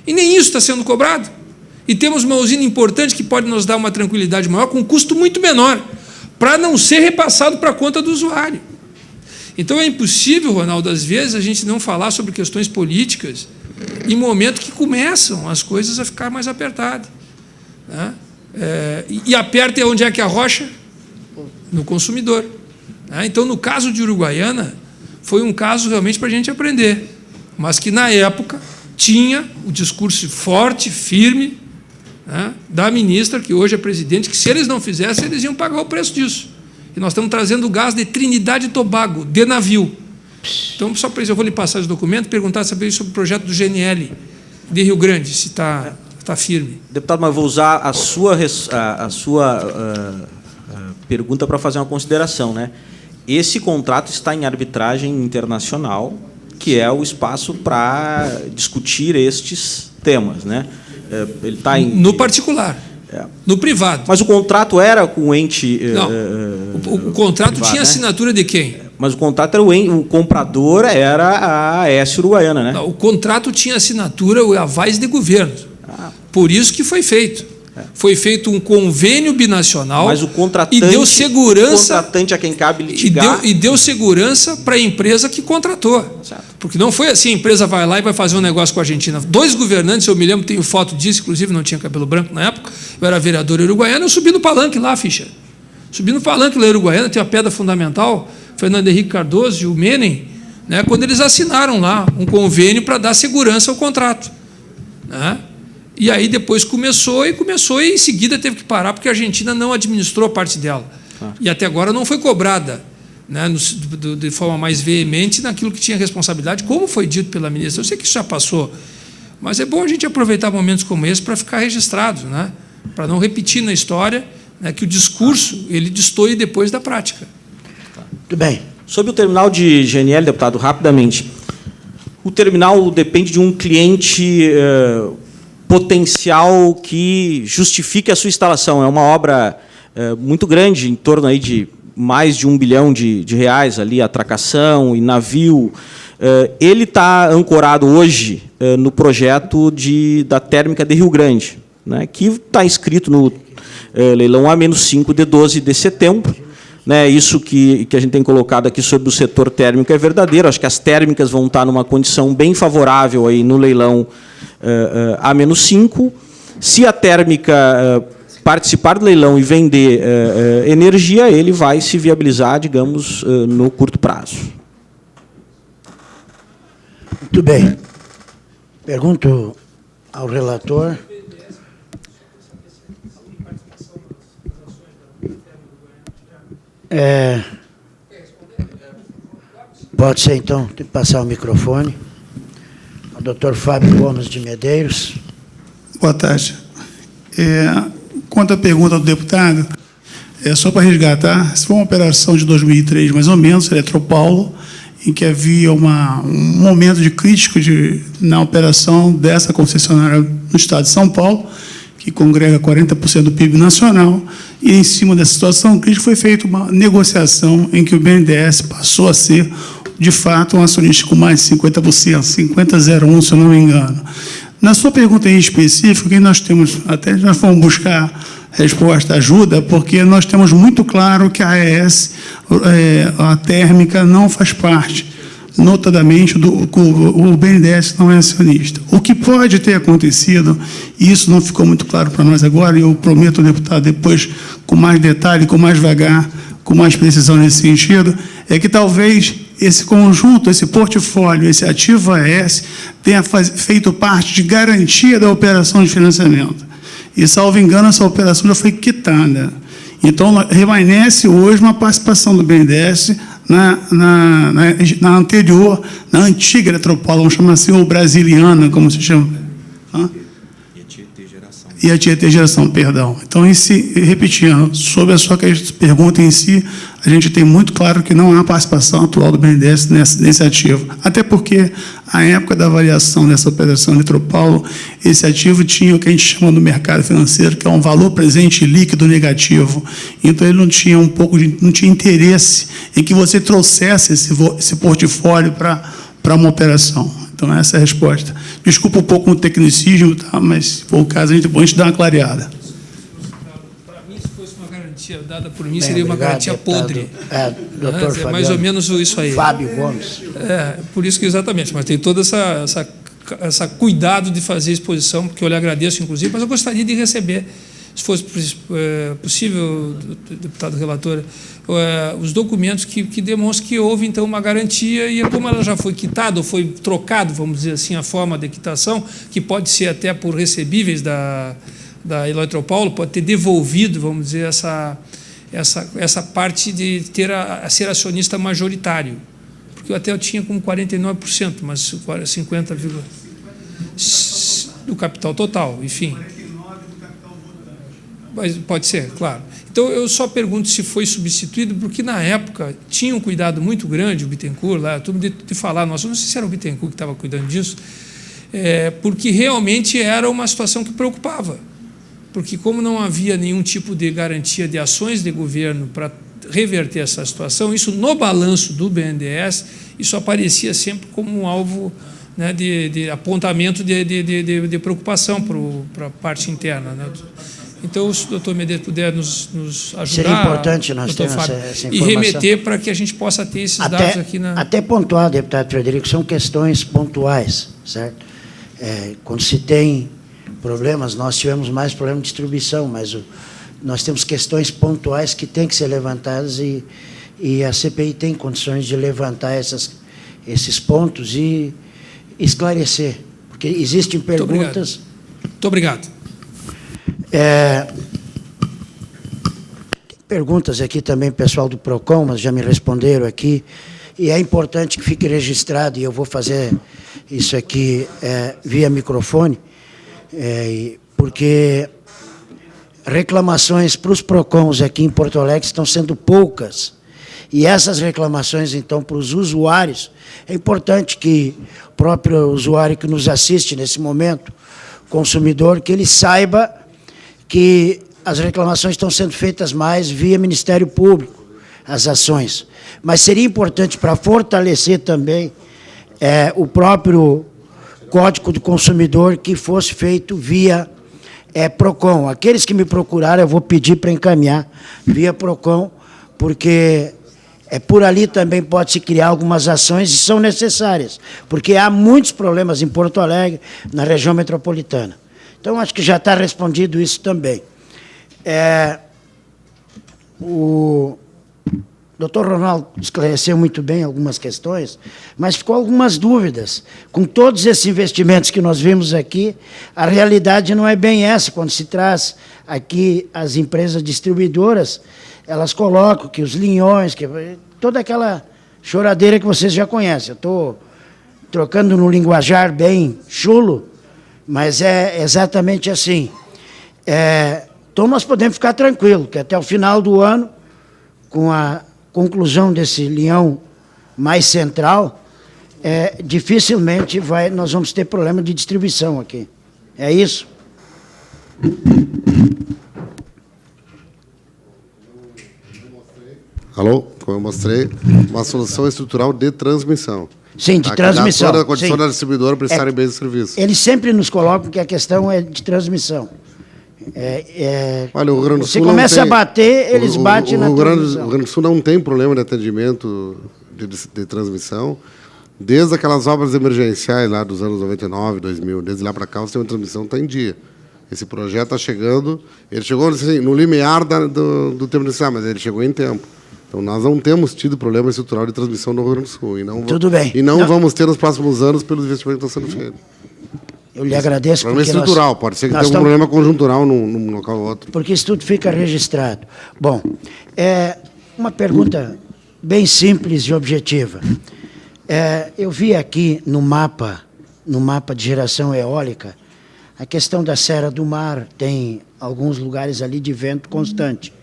E nem isso está sendo cobrado. E temos uma usina importante que pode nos dar uma tranquilidade maior, com um custo muito menor, para não ser repassado para a conta do usuário. Então, é impossível, Ronaldo, às vezes, a gente não falar sobre questões políticas em momento que começam as coisas a ficar mais apertadas. Né? E aperta onde é que arrocha? No consumidor. Né? Então, no caso de Uruguaiana, foi um caso realmente para a gente aprender, mas que, na época, tinha o discurso forte, firme, né, da ministra, que hoje é presidente, que, se eles não fizessem, eles iam pagar o preço disso. E nós estamos trazendo gás de Trinidade e Tobago, de navio. Então, só para isso, eu vou lhe passar esse documento, perguntar sobre o projeto do GNL de Rio Grande, se está firme. Deputado, mas eu vou usar a sua pergunta para fazer uma consideração, né? Esse contrato está em arbitragem internacional, que é o espaço para discutir estes temas, né? Ele está no particular. No privado. Mas o contrato era com o ente... Não, o contrato privado, tinha assinatura, né? De quem? Mas o contrato era o comprador era a AES Uruguaiana, né? Não, o contrato tinha assinatura, o avais de governo. Por isso que foi feito. Foi feito um convênio binacional. Mas o contratante, e deu segurança, o contratante a quem cabe litigar. E deu segurança para a empresa que contratou. Certo. Porque não foi assim: a empresa vai lá e vai fazer um negócio com a Argentina. 2 governantes, eu me lembro, tenho foto disso, inclusive não tinha cabelo branco na época, eu era vereador uruguaiano, eu subi no palanque lá, Fischer. Subi no palanque lá uruguaiano, tem a pedra fundamental, Fernando Henrique Cardoso e o Menem, né, quando eles assinaram lá um convênio para dar segurança ao contrato. Né? E aí depois começou, e em seguida teve que parar, porque a Argentina não administrou a parte dela. E até agora não foi cobrada, né, de forma mais veemente naquilo que tinha responsabilidade, como foi dito pela ministra. Eu sei que isso já passou, mas é bom a gente aproveitar momentos como esse para ficar registrado, né, para não repetir na história, né, que o discurso ele destoie depois da prática. Muito bem. Sobre o terminal de GNL, deputado, rapidamente. O terminal depende de um cliente potencial que justifique a sua instalação. É uma obra muito grande, em torno aí de mais de R$1 bilhão de reais, ali, atracação e navio. Ele está ancorado hoje no projeto da térmica de Rio Grande, né, que está inscrito no leilão A-5 de 12 de setembro. Né, isso que a gente tem colocado aqui sobre o setor térmico é verdadeiro. Acho que as térmicas vão estar numa condição bem favorável aí no leilão A-5. Se a térmica participar do leilão e vender energia, ele vai se viabilizar, digamos, no curto prazo. Muito bem. Pergunto ao relator. Pode ser, então, passar o microfone. O doutor Fábio Gomes de Medeiros. Boa tarde. Quanto à pergunta do deputado, só para resgatar, se foi uma operação de 2003, mais ou menos, Eletropaulo, em que havia um momento de crítico na operação dessa concessionária no estado de São Paulo, que congrega 40% do PIB nacional, e em cima dessa situação crítica foi feita uma negociação em que o BNDES passou a ser, de fato, um acionista com mais de 50%, 50,01, se eu não me engano. Na sua pergunta em específico, que nós temos, até nós vamos buscar resposta, ajuda, porque nós temos muito claro que a AES, a térmica, não faz parte, notadamente, o BNDES não é acionista. O que pode ter acontecido, e isso não ficou muito claro para nós agora, e eu prometo ao deputado depois, com mais detalhe, com mais vagar, com mais precisão nesse sentido, é que talvez esse conjunto, esse portfólio, esse ativo AES, tenha feito parte de garantia da operação de financiamento. E, salvo engano, essa operação já foi quitada. Então, permanece hoje uma participação do BNDES na anterior, na antiga Eletropaulo, vamos chamar assim, ou brasiliana, como se chama. E a Tietê Geração, perdão. Então, repetindo, sobre a sua pergunta em si, a gente tem muito claro que não há participação atual do BNDES nesse ativo. Até porque, à época da avaliação dessa operação Eletropaulo, esse ativo tinha o que a gente chama no mercado financeiro, que é um valor presente líquido negativo. Então, ele não tinha não tinha interesse em que você trouxesse esse portfólio para uma operação. Então, essa é a resposta. Desculpa um pouco o tecnicismo, tá? Mas, se for o caso, a gente dá uma clareada. Para mim, se fosse uma garantia dada por mim, seria uma garantia podre. Doutor É mais ou menos isso aí. Fábio Gomes. Por isso que exatamente, mas tem todo essa cuidado de fazer exposição, porque eu lhe agradeço, inclusive, mas eu gostaria de receber, se fosse possível, deputado relator, os documentos que demonstram que houve, então, uma garantia, e como ela já foi quitada, ou foi trocado, vamos dizer assim, a forma de quitação, que pode ser até por recebíveis da Eletropaulo, pode ter devolvido, vamos dizer, essa parte de ser acionista majoritário. Porque eu até tinha como 49%, mas 50% do capital total, enfim. Mas pode ser, claro. Então, eu só pergunto se foi substituído, porque, na época, tinha um cuidado muito grande, o Bittencourt, lá, tudo de falar, nossa, não sei se era o Bittencourt que estava cuidando disso, porque realmente era uma situação que preocupava. Porque, como não havia nenhum tipo de garantia de ações de governo para reverter essa situação, isso, no balanço do BNDES, isso aparecia sempre como um alvo, né, de apontamento de preocupação para a parte interna, né? Então, se o doutor Medeiros puder nos ajudar, seria importante nós termos essa informação. E remeter para que a gente possa ter esses dados aqui na... Até pontuar, deputado Frederico, são questões pontuais, certo? Quando se tem problemas, nós tivemos mais problema de distribuição, mas nós temos questões pontuais que têm que ser levantadas e a CPI tem condições de levantar esses pontos e esclarecer, porque existem perguntas... Muito obrigado. Tem perguntas aqui também, pessoal do PROCON, mas já me responderam aqui, e é importante que fique registrado, e eu vou fazer isso aqui via microfone, porque reclamações para os PROCONs aqui em Porto Alegre estão sendo poucas, e essas reclamações, então, para os usuários, é importante que o próprio usuário que nos assiste nesse momento, consumidor, que ele saiba que as reclamações estão sendo feitas mais via Ministério Público, as ações. Mas seria importante, para fortalecer também o próprio Código do Consumidor, que fosse feito via PROCON. Aqueles que me procuraram, eu vou pedir para encaminhar via PROCON, porque por ali também pode-se criar algumas ações e são necessárias, porque há muitos problemas em Porto Alegre, na região metropolitana. Então, acho que já está respondido isso também. O doutor Ronaldo esclareceu muito bem algumas questões, mas ficou algumas dúvidas. Com todos esses investimentos que nós vimos aqui, a realidade não é bem essa. Quando se traz aqui as empresas distribuidoras, elas colocam que os linhões, que toda aquela choradeira que vocês já conhecem. Eu estou trocando no linguajar bem chulo, mas é exatamente assim. Então, nós podemos ficar tranquilos, que até o final do ano, com a conclusão desse linhão mais central, dificilmente nós vamos ter problema de distribuição aqui. É isso? Alô? Como eu mostrei, uma solução estrutural de transmissão. Sim, de transmissão. Toda a condição sim. da distribuidora prestarem bem o serviço. Eles sempre nos colocam que a questão é de transmissão. Olha, o Rio Grande do Você Sul começa não tem, a bater, eles batem na transmissão. O Rio Grande do Sul não tem problema de atendimento de transmissão. Desde aquelas obras emergenciais lá dos anos 99, 2000, desde lá para cá, o sistema de transmissão está em dia. Esse projeto está chegando, ele chegou assim, no limiar do tempo necessário, mas ele chegou em tempo. Então, nós não temos tido problema estrutural de transmissão no Rio Grande do Sul. Tudo bem. E não vamos ter nos próximos anos pelos investimentos que estão sendo feitos. Eu lhe agradeço. Problema estrutural, pode ser que tenha um problema conjuntural num local ou outro. Porque isso tudo fica registrado. Bom, uma pergunta bem simples e objetiva. Eu vi aqui no mapa de geração eólica, a questão da Serra do Mar, tem alguns lugares ali de vento constante,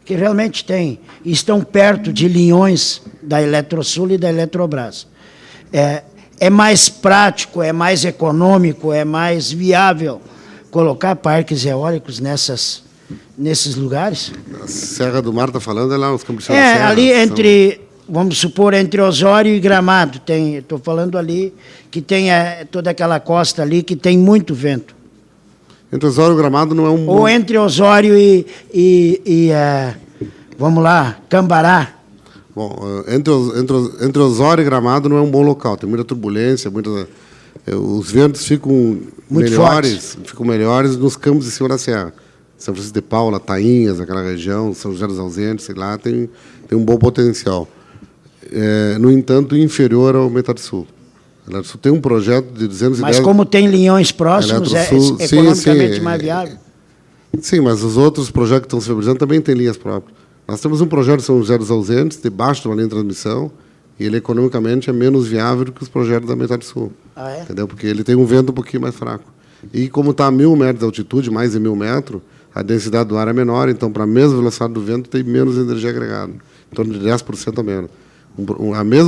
que realmente tem, e estão perto de linhões da Eletrosul e da Eletrobras. É mais prático, é mais econômico, é mais viável colocar parques eólicos nesses lugares? A Serra do Mar está falando, é lá os Campos da É, Serra, ali entre, vamos supor, entre Osório e Gramado, estou falando ali que tem toda aquela costa ali que tem muito vento. Entre Osório e Gramado não é um... Ou entre Osório vamos lá, Cambará. Bom, entre Osório e Gramado não é um bom local, tem muita turbulência, os ventos ficam melhores nos campos de cima da serra. São Francisco de Paula, Tainhas, aquela região, São José dos Ausentes, sei lá, tem um bom potencial. No entanto, inferior ao Metade Sul. A Eletrosul tem um projeto de 210... Mas como tem linhões próximos, economicamente mais viável? Sim, mas os outros projetos que estão se viabilizando também têm linhas próprias. Nós temos um projeto de São José dos Ausentes, debaixo de uma linha de transmissão, e ele economicamente é menos viável do que os projetos da Metade Sul. Ah, é? Entendeu? Porque ele tem um vento um pouquinho mais fraco. E como está a 1.000 metros de altitude, mais de 1.000 metros, a densidade do ar é menor, então, para a mesma velocidade do vento, tem menos energia agregada, em torno de 10% a menos. A mesma